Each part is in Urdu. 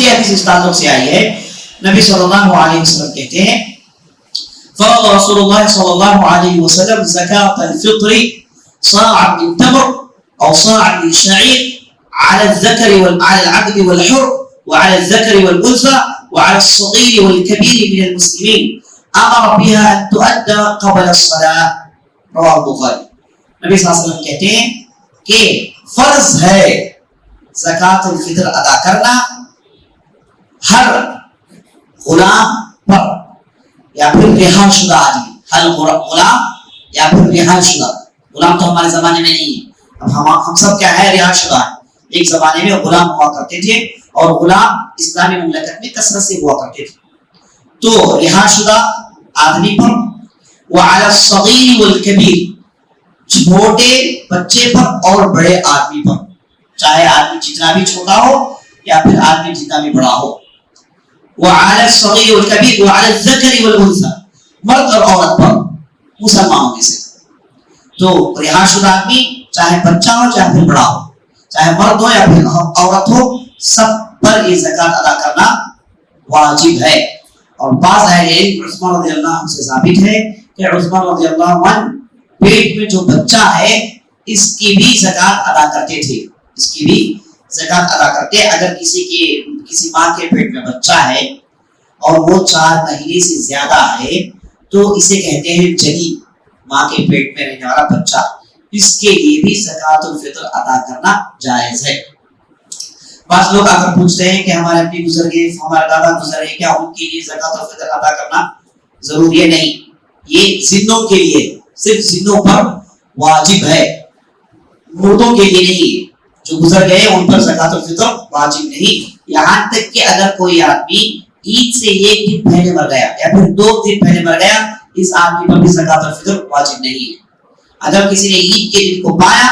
دوسری حدیث اس تعلق سے آئی ہے، نبی صلی اللہ علیہ وسلم کہتے ہیں فرض رسول اللہ صلی اللہ علیہ وسلم زکاة الفطر صاعا من تمر او صاعا من شعير على الذكر وعلى العبد والحر وعلى الذكر والأنثى وعلى الصغير والكبير من المسلمين امر بها ان تؤدى قبل الصلاة. رواه البخاری. نبی صلی اللہ علیہ وسلم کہتے ہیں کہ فرض ہے زکوٰۃ الفطر ادا کرنا ہر غلام پر یا پھر رہا شدہ آدمی، ہر غلام یا پھر رہا شدہ. غلام تو ہمارے زمانے میں نہیں ہے، اب ہم سب کیا ہے، رہا شدہ ہے. ایک زمانے میں غلام ہوا کرتے تھے اور غلام اسلامی مملکت میں کثرت سے ہوا کرتے تھے. تو رہا شدہ آدمی پر وعلی الصغیر والکبیر، چھوٹے بچے پر اور بڑے آدمی پر، چاہے آدمی جتنا بھی چھوٹا ہو یا پھر آدمی جتنا بھی بڑا ہو. وعلی الصغیر والکبیر وعلی الذکر والانثی، مرد اور عورت پر مسلمانوں میں سے. تو رہا شدہ آدمی چاہے بچہ ہو چاہے پھر بڑا ہو، چاہے مرد ہو یا پھر عورت ہو، سب پر یہ زکوٰۃ ادا کرنا واجب ہے. اور بعض اہل علم عثمان رضی اللہ عنہ سے ثابت ہے کہ عثمان رضی اللہ عنہ پیٹ میں جو بچہ ہے اس کی بھی زکوٰۃ ادا کرتے تھے، اس کی بھی زکوٰۃ ادا کرتے. اگر کسی ماں کے پیٹ میں بچہ ہے اور وہ 4 مہینے سے زیادہ ہے تو اسے کہتے ہیں جنین، ماں کے پیٹ میں رہنے والا بچہ، اس کے لیے بھی زکوٰۃ الفطر ادا کرنا جائز ہے. بعض لوگ آ کر پوچھتے ہیں کہ ہمارے اپنے گزر گئے، ہمارا دادا گزر گئے، کیا ان کے لیے زکوٰۃ الفطر ادا کرنا ضروری ہے؟ نہیں، یہ زندوں کے لیے، صرف زندوں پر واجب ہے، مردوں کے لیے نہیں. جو گزر گئے ان پر زکوٰۃ الفطر واجب نہیں. یہاں تک کہ اگر کوئی آدمی عید سے 1 دن پہلے مر گیا یا پھر 2 دن پہلے مر گیا، اس آدمی پر بھی زکوٰۃ الفطر واجب نہیں ہے. اگر کسی نے عید کے دن کو پایا،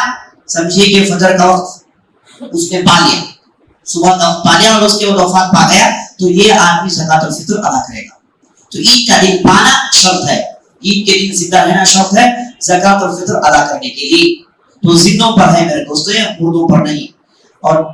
سمجھیے کہ فجر کا وقت اس نے پا لیا، صبح کا وقت پا لیا اور اس کے بعد وفات پا گیا، تو یہ آدمی زکوٰۃ الفطر ادا کرے گا. تو عید کا دن پانا شرط ہے، عید کے دن زندہ رہنا شرط ہے زکوٰۃ الفطر ادا کرنے کے لیے. تو زندوں پر ہے میرے دوستوں، مردوں پر نہیں. اور